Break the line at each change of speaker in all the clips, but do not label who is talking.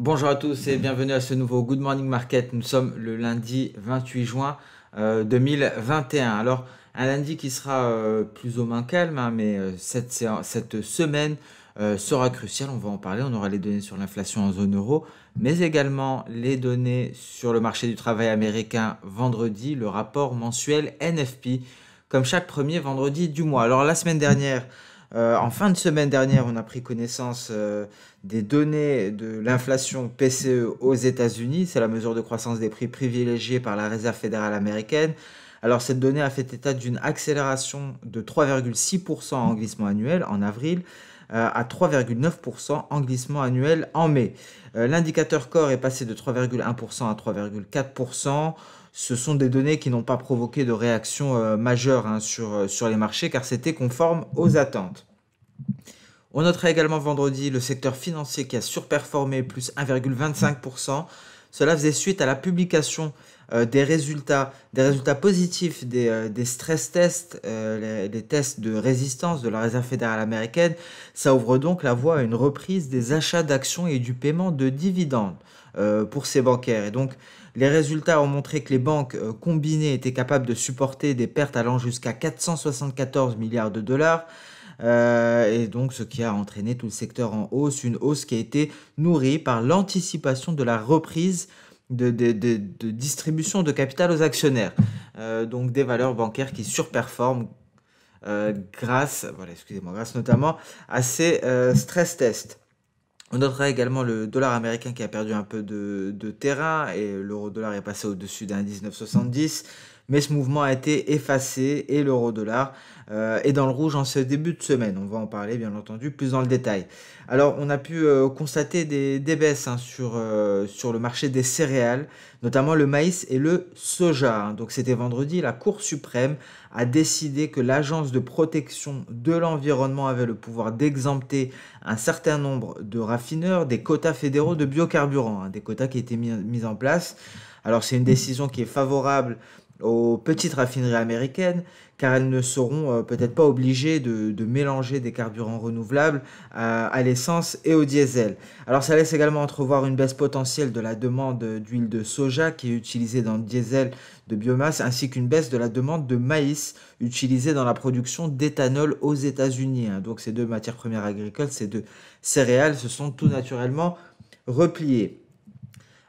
Bonjour à tous et bienvenue à ce nouveau Good Morning Market. Nous sommes le lundi 28 juin 2021. Alors, un lundi qui sera plus ou moins calme, hein, mais cette semaine sera cruciale. On va en parler. On aura les données sur l'inflation en zone euro, mais également les données sur le marché du travail américain vendredi, le rapport mensuel NFP, comme chaque premier vendredi du mois. Alors, la semaine dernière, en fin de semaine dernière, on a pris connaissance des données de l'inflation PCE aux États-Unis. C'est la mesure de croissance des prix privilégiée par la Réserve fédérale américaine. Alors, cette donnée a fait état d'une accélération de 3,6% en glissement annuel en avril à 3,9% en glissement annuel en mai. L'indicateur corps est passé de 3,1% à 3,4%. Ce sont des données qui n'ont pas provoqué de réaction majeure, hein, sur les marchés car c'était conforme aux attentes. On notera également vendredi le secteur financier qui a surperformé plus 1,25%. Cela faisait suite à la publication des résultats positifs des stress tests, les tests de résistance de la Réserve fédérale américaine. Ça ouvre donc la voie à une reprise des achats d'actions et du paiement de dividendes pour ces bancaires. Et donc, les résultats ont montré que les banques combinées étaient capables de supporter des pertes allant jusqu'à 474 milliards de dollars. Et donc, ce qui a entraîné tout le secteur en hausse, une hausse qui a été nourrie par l'anticipation de la reprise de distribution de capital aux actionnaires. Donc, des valeurs bancaires qui surperforment grâce notamment à ces stress tests. On notera également le dollar américain qui a perdu un peu de terrain et l'euro-dollar est passé au-dessus d'un 19,70. Mais ce mouvement a été effacé et l'euro-dollar est dans le rouge en ce début de semaine. On va en parler bien entendu plus dans le détail. Alors on a pu constater des baisses, hein, sur le marché des céréales, notamment le maïs et le soja, hein. Donc c'était vendredi, la Cour suprême a décidé que l'Agence de protection de l'environnement avait le pouvoir d'exempter un certain nombre de raffineurs des quotas fédéraux de biocarburants, hein, des quotas qui étaient mis en place. Alors c'est une décision qui est favorable aux petites raffineries américaines, car elles ne seront peut-être pas obligées de mélanger des carburants renouvelables à l'essence et au diesel. Alors ça laisse également entrevoir une baisse potentielle de la demande d'huile de soja qui est utilisée dans le diesel de biomasse, ainsi qu'une baisse de la demande de maïs utilisée dans la production d'éthanol aux États-Unis, hein. Donc ces deux matières premières agricoles, ces deux céréales, se sont tout naturellement repliées.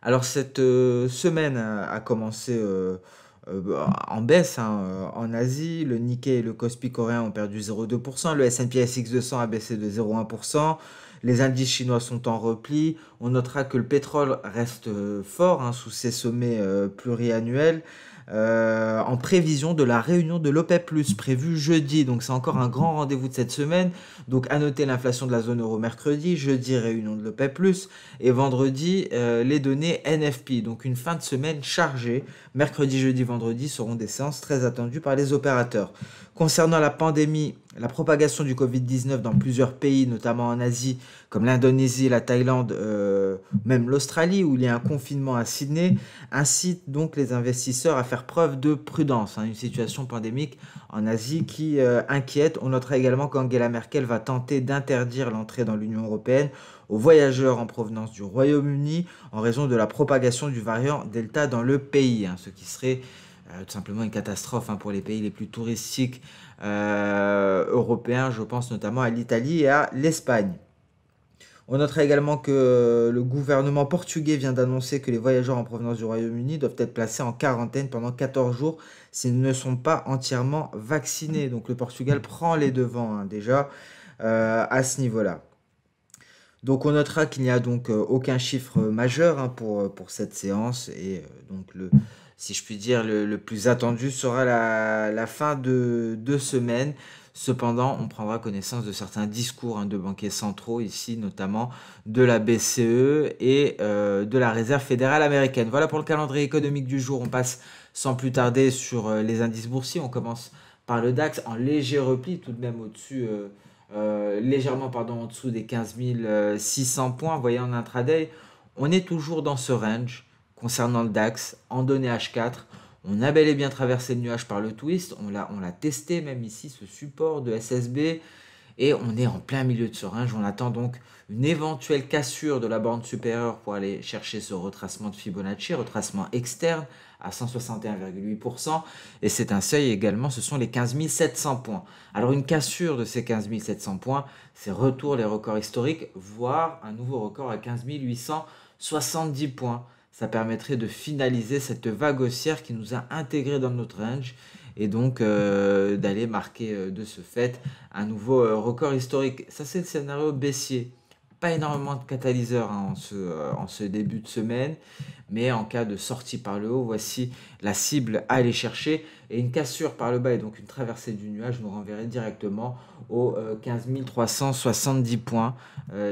Alors cette semaine a commencé en baisse, hein, en Asie. Le Nikkei et le Kospi coréen ont perdu 0,2%. Le S&P SX 200 a baissé de 0,1%. Les indices chinois sont en repli. On notera que le pétrole reste fort, hein, sous ses sommets pluriannuels. En prévision de la réunion de l'OPEP+, prévue jeudi. Donc c'est encore un grand rendez-vous de cette semaine. Donc à noter l'inflation de la zone euro mercredi, jeudi réunion de l'OPEP+, et vendredi les données NFP. Donc une fin de semaine chargée. Mercredi, jeudi, vendredi seront des séances très attendues par les opérateurs. Concernant la pandémie, la propagation du Covid-19 dans plusieurs pays, notamment en Asie, comme l'Indonésie, la Thaïlande, même l'Australie, où il y a un confinement à Sydney, incite donc les investisseurs à faire preuve de prudence, hein. Une situation pandémique en Asie qui inquiète. On notera également qu'Angela Merkel va tenter d'interdire l'entrée dans l'Union européenne aux voyageurs en provenance du Royaume-Uni en raison de la propagation du variant Delta dans le pays, hein, ce qui serait tout simplement une catastrophe, hein, pour les pays les plus touristiques européens. Je pense notamment à l'Italie et à l'Espagne. On notera également que le gouvernement portugais vient d'annoncer que les voyageurs en provenance du Royaume-Uni doivent être placés en quarantaine pendant 14 jours s'ils ne sont pas entièrement vaccinés. Donc le Portugal prend les devants, hein, déjà à ce niveau-là. Donc on notera qu'il n'y a donc aucun chiffre majeur, hein, pour cette séance et donc si je puis dire, le plus attendu sera la fin de semaine. Cependant, on prendra connaissance de certains discours, hein, de banquiers centraux ici, notamment de la BCE et de la Réserve fédérale américaine. Voilà pour le calendrier économique du jour. On passe sans plus tarder sur les indices boursiers. On commence par le DAX en léger repli, tout de même au-dessus. Légèrement en dessous des 15 600 points. Vous voyez, en intraday, on est toujours dans ce range concernant le DAX en données H4. On a bel et bien traversé le nuage par le twist. On l'a testé même ici, ce support de SSB. et on est en plein milieu de ce range. On attend donc une éventuelle cassure de la bande supérieure pour aller chercher ce retracement de Fibonacci, retracement externe à 161,8%. Et c'est un seuil également, ce sont les 15 700 points. Alors une cassure de ces 15 700 points, c'est retour les records historiques, voire un nouveau record à 15 870 points. Ça permettrait de finaliser cette vague haussière qui nous a intégré dans notre range et donc d'aller marquer de ce fait un nouveau record historique. Ça, c'est le scénario baissier. Pas énormément de catalyseurs hein, en ce début de semaine, mais en cas de sortie par le haut, voici la cible à aller chercher. Et une cassure par le bas et donc une traversée du nuage nous renverrait directement aux 15 370 points.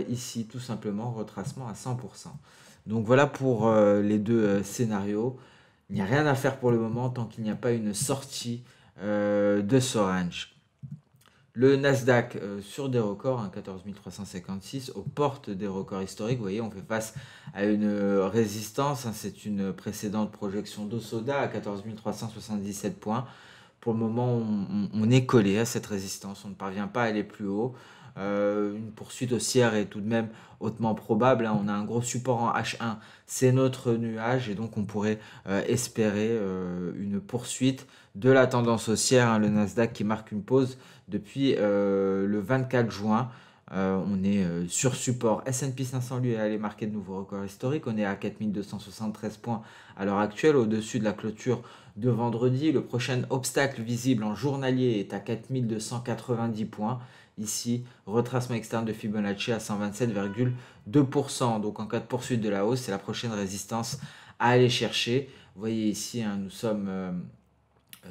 Ici, tout simplement, retracement à 100%. Donc voilà pour les deux scénarios. Il n'y a rien à faire pour le moment tant qu'il n'y a pas une sortie de ce range. Le Nasdaq sur des records, hein, 14 356, aux portes des records historiques. Vous voyez, on fait face à une résistance. Hein, c'est une précédente projection d'Osoda à 14 377 points. Pour le moment, on est collé à cette résistance. On ne parvient pas à aller plus haut. Une poursuite haussière est tout de même hautement probable. Hein. On a un gros support en H1, c'est notre nuage. Et donc, on pourrait espérer une poursuite de la tendance haussière. Hein. Le Nasdaq qui marque une pause depuis le 24 juin. On est sur support. S&P 500, lui, est allé marquer de nouveaux records historiques. On est à 4273 points à l'heure actuelle, au-dessus de la clôture de vendredi. Le prochain obstacle visible en journalier est à 4290 points. Ici, retracement externe de Fibonacci à 127,2%. Donc en cas de poursuite de la hausse, c'est la prochaine résistance à aller chercher. Vous voyez ici, hein, nous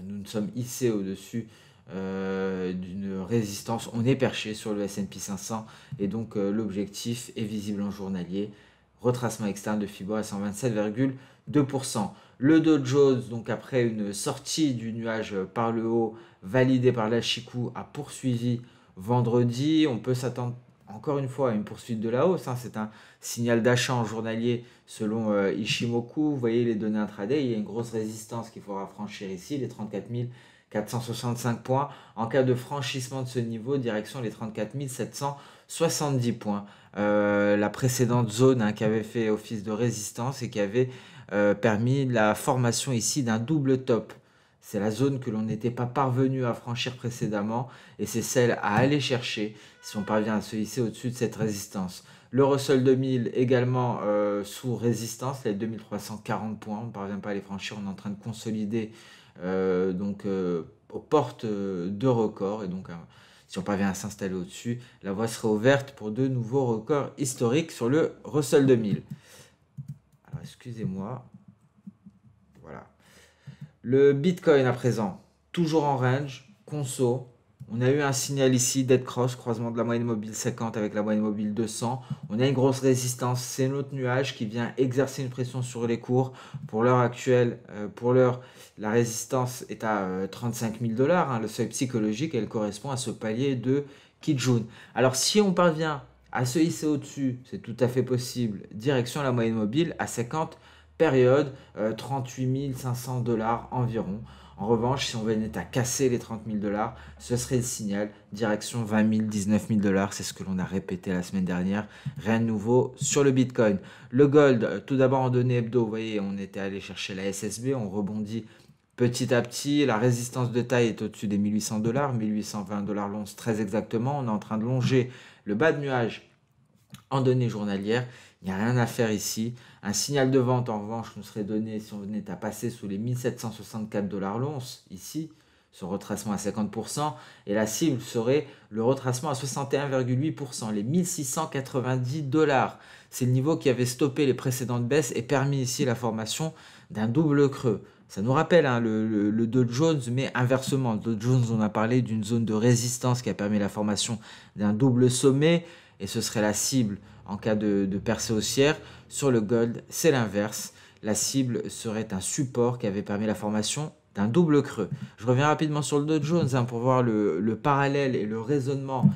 nous sommes hissés au-dessus d'une résistance. On est perché sur le S&P 500 et donc l'objectif est visible en journalier. Retracement externe de Fibo à 127,2%. Le Dow Jones, donc après une sortie du nuage par le haut, validée par la Chikou, a poursuivi vendredi. On peut s'attendre encore une fois à une poursuite de la hausse. Hein. C'est un signal d'achat en journalier selon Ishimoku. Vous voyez les données intraday. Il y a une grosse résistance qu'il faudra franchir ici, les 34 465 points. En cas de franchissement de ce niveau, direction les 34 770 points. La précédente zone hein, qui avait fait office de résistance et qui avait permis la formation ici d'un double top. C'est la zone que l'on n'était pas parvenu à franchir précédemment et c'est celle à aller chercher si on parvient à se hisser au-dessus de cette résistance. Le Russell 2000 également sous résistance, les 2340 points, on ne parvient pas à les franchir, on est en train de consolider aux portes de records et donc si on parvient à s'installer au-dessus, la voie serait ouverte pour de nouveaux records historiques sur le Russell 2000. Alors excusez-moi, voilà. Le Bitcoin à présent, toujours en range, conso. On a eu un signal ici, dead cross, croisement de la moyenne mobile 50 avec la moyenne mobile 200. On a une grosse résistance, c'est notre nuage qui vient exercer une pression sur les cours. Pour l'heure actuelle, la résistance est à 35 000 $, hein, le seuil psychologique, elle correspond à ce palier de Kijun. Alors si on parvient à se hisser au-dessus, c'est tout à fait possible, direction la moyenne mobile à 50 période, 38 500 $ environ. En revanche, si on venait à casser les 30 000 $, ce serait le signal, direction 20 000, 19 000 $. C'est ce que l'on a répété la semaine dernière. Rien de nouveau sur le Bitcoin. Le gold, tout d'abord en données hebdo, vous voyez, on était allé chercher la SSB, on rebondit petit à petit. La résistance de taille est au-dessus des 1800 $, 1820 $ l'once très exactement. On est en train de longer le bas de nuage en données journalières. Il n'y a rien à faire ici. Un signal de vente, en revanche, nous serait donné si on venait à passer sous les 1764 $ l'once, ici, ce retracement à 50%. Et la cible serait le retracement à 61,8%, les 1690 $. C'est le niveau qui avait stoppé les précédentes baisses et permis ici la formation d'un double creux. Ça nous rappelle hein, le Dow Jones, mais inversement. Le Dow Jones, on a parlé d'une zone de résistance qui a permis la formation d'un double sommet. Et ce serait la cible en cas de percée haussière. Sur le gold, c'est l'inverse. La cible serait un support qui avait permis la formation d'un double creux. Je reviens rapidement sur le Dow Jones hein, pour voir le parallèle et le raisonnement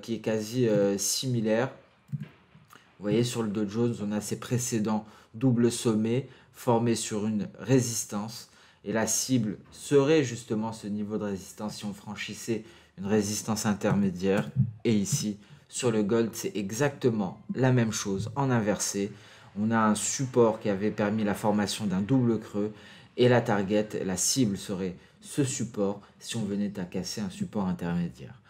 qui est quasi similaire. Vous voyez, sur le Dow Jones, on a ces précédents doubles sommets formés sur une résistance. Et la cible serait justement ce niveau de résistance si on franchissait une résistance intermédiaire. Et ici, sur le gold, c'est exactement la même chose en inversé. On a un support qui avait permis la formation d'un double creux et la target, la cible serait ce support si on venait à casser un support intermédiaire.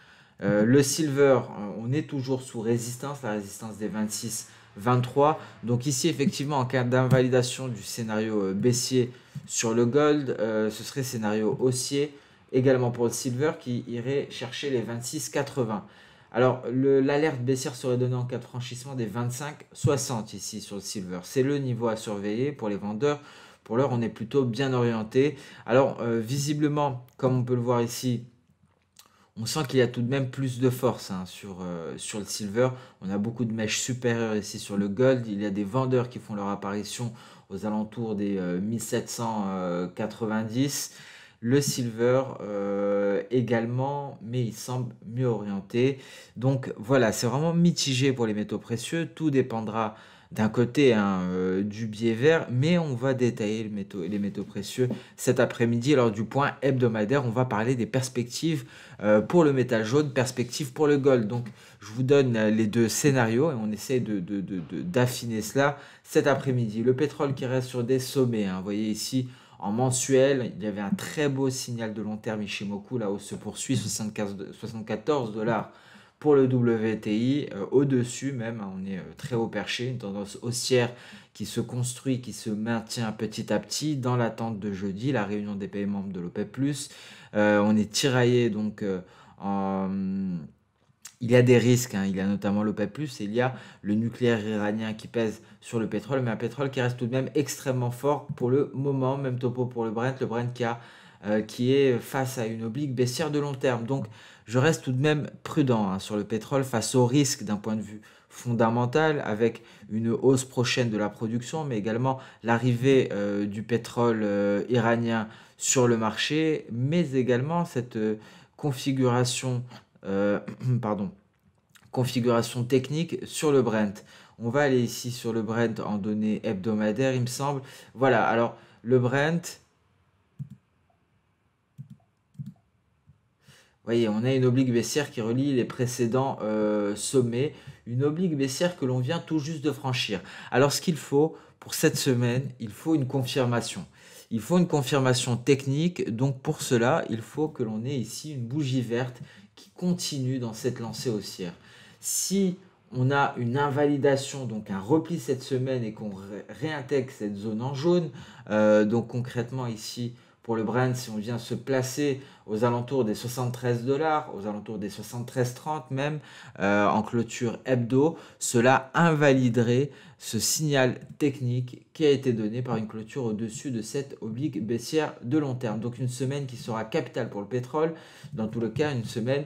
Le silver, on est toujours sous résistance, la résistance des 26-23. Donc ici, effectivement, en cas d'invalidation du scénario baissier sur le gold, ce serait scénario haussier également pour le silver qui irait chercher les 26-80. Alors, l'alerte baissière serait donnée en cas de franchissement des 25-60 ici sur le silver. C'est le niveau à surveiller pour les vendeurs. Pour l'heure, on est plutôt bien orienté. Alors, visiblement, comme on peut le voir ici, on sent qu'il y a tout de même plus de force sur le silver. On a beaucoup de mèches supérieures ici sur le gold. Il y a des vendeurs qui font leur apparition aux alentours des 1790. Le silver également, mais il semble mieux orienté. Donc voilà, c'est vraiment mitigé pour les métaux précieux. Tout dépendra d'un côté du biais vert, mais on va détailler les métaux précieux cet après-midi. Alors du point hebdomadaire, on va parler des perspectives pour le métal jaune, perspectives pour le gold. Donc je vous donne les deux scénarios et on essaie d'affiner cela cet après-midi. Le pétrole qui reste sur des sommets, vous voyez ici en mensuel, il y avait un très beau signal de long terme Ishimoku, la hausse se poursuit, 74 dollars pour le WTI, au-dessus même, on est très haut perché, une tendance haussière qui se construit, qui se maintient petit à petit dans l'attente de jeudi, la réunion des pays membres de l'OPEP+. On est tiraillé donc il y a des risques, il y a notamment l'OPEP+, et il y a le nucléaire iranien qui pèse sur le pétrole, mais un pétrole qui reste tout de même extrêmement fort pour le moment. Même topo pour le Brent qui est face à une oblique baissière de long terme. Donc je reste tout de même prudent sur le pétrole face au risque d'un point de vue fondamental, avec une hausse prochaine de la production, mais également l'arrivée du pétrole iranien sur le marché, mais également cette configuration configuration technique sur le Brent. On va aller ici sur le Brent en données hebdomadaires, il me semble. Voilà, alors le Brent, vous voyez, on a une oblique baissière qui relie les précédents sommets, une oblique baissière que l'on vient tout juste de franchir. Alors ce qu'il faut pour cette semaine, il faut une confirmation. Il faut une confirmation technique, donc pour cela, il faut que l'on ait ici une bougie verte qui continue dans cette lancée haussière. Si on a une invalidation, donc un repli cette semaine et qu'on réintègre cette zone en jaune, donc concrètement ici pour le Brent, si on vient se placer aux alentours des 73 dollars, aux alentours des 73,30 même, en clôture hebdo, cela invaliderait ce signal technique qui a été donné par une clôture au-dessus de cette oblique baissière de long terme. Donc une semaine qui sera capitale pour le pétrole, dans tout le cas une semaine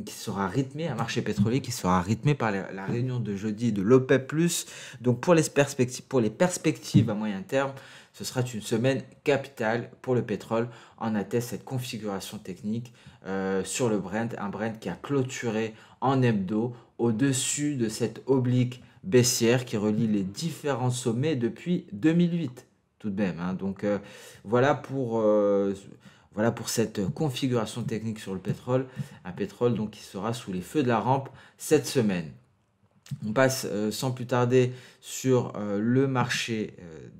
qui sera rythmée, un marché pétrolier qui sera rythmé par la réunion de jeudi de l'OPEP+. Donc pour les perspectives à moyen terme, ce sera une semaine capitale pour le pétrole. En atteste cette configuration technique sur le Brent, un Brent qui a clôturé en hebdo au-dessus de cette oblique baissière qui relie les différents sommets depuis 2008 tout de même. Donc voilà pour cette configuration technique sur le pétrole, un pétrole donc qui sera sous les feux de la rampe cette semaine. On passe sans plus tarder sur le marché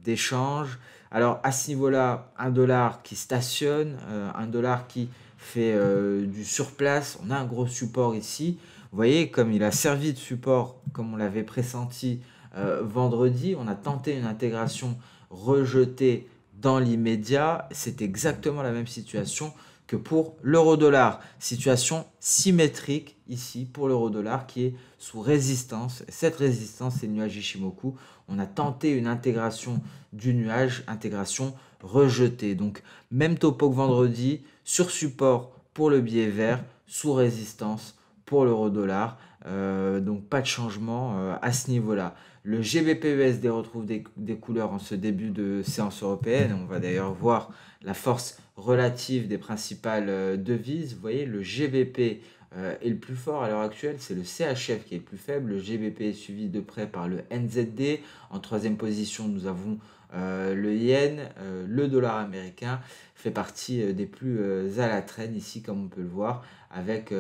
d'échange. Alors à ce niveau-là, un dollar qui stationne, un dollar qui fait du surplace. On a un gros support ici. Vous voyez, comme il a servi de support, comme on l'avait pressenti vendredi, on a tenté une intégration rejetée dans l'immédiat. C'est exactement la même situation que pour l'euro-dollar. Situation symétrique ici pour l'euro-dollar qui est sous résistance. Cette résistance, c'est le nuage Ishimoku. On a tenté une intégration du nuage, intégration rejetée. Donc, même topo que vendredi, sur support pour le billet vert, sous résistance pour l'euro-dollar. Donc, pas de changement à ce niveau-là. Le GBP-USD retrouve des couleurs en ce début de séance européenne. On va d'ailleurs voir la force relative des principales devises. Vous voyez, le GBP est le plus fort à l'heure actuelle, c'est le CHF qui est le plus faible. Le GBP est suivi de près par le NZD. En troisième position, nous avons le yen. Le dollar américain fait partie des plus à la traîne ici, comme on peut le voir, avec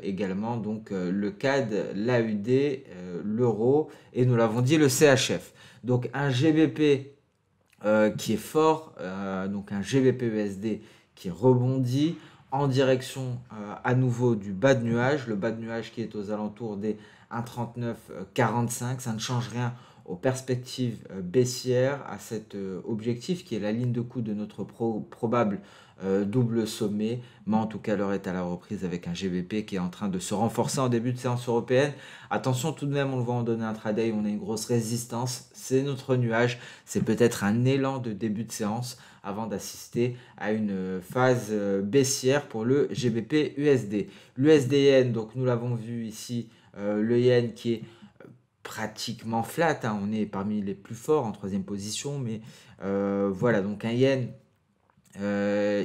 également donc le CAD, l'AUD, l'euro et nous l'avons dit le CHF. Donc un GBP qui est fort, donc un GBP USD qui rebondit en direction à nouveau du bas de nuage, le bas de nuage qui est aux alentours des 1,3945, ça ne change rien aux perspectives baissières, à cet objectif qui est la ligne de coup de notre probable double sommet, mais en tout cas l'heure est à la reprise avec un GBP qui est en train de se renforcer en début de séance européenne. Attention tout de même, on le voit en données intraday, on a une grosse résistance, c'est notre nuage, c'est peut-être un élan de début de séance avant d'assister à une phase baissière pour le GBP USD. L'USD Yen, donc nous l'avons vu ici, le Yen qui est pratiquement flat, hein, on est parmi les plus forts en troisième position, mais voilà, donc un Yen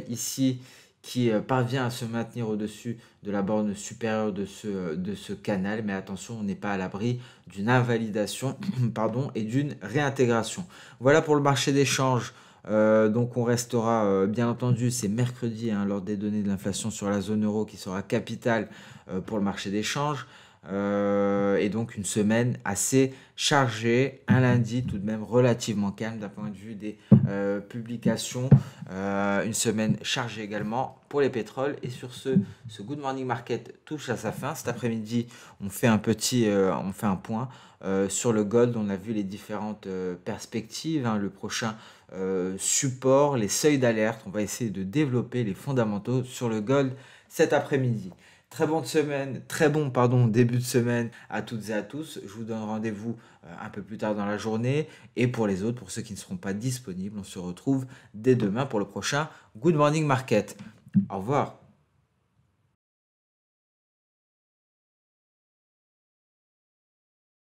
ici qui parvient à se maintenir au-dessus de la borne supérieure de ce canal, mais attention, on n'est pas à l'abri d'une invalidation pardon, et d'une réintégration. Voilà pour le marché des changes. Donc on restera, bien entendu, c'est mercredi, hein, lors des données de l'inflation sur la zone euro qui sera capitale pour le marché des changes. Et donc une semaine assez chargée, un lundi tout de même relativement calme d'un point de vue des publications, une semaine chargée également pour les pétroles. Et sur ce Good Morning Market touche à sa fin. Cet après-midi, on fait un point sur le gold. On a vu les différentes perspectives, hein, le prochain support, les seuils d'alerte. On va essayer de développer les fondamentaux sur le gold cet après-midi. Très bon début de semaine à toutes et à tous. Je vous donne rendez-vous un peu plus tard dans la journée. Et pour les autres, pour ceux qui ne seront pas disponibles, on se retrouve dès demain pour le prochain Good Morning Market. Au revoir.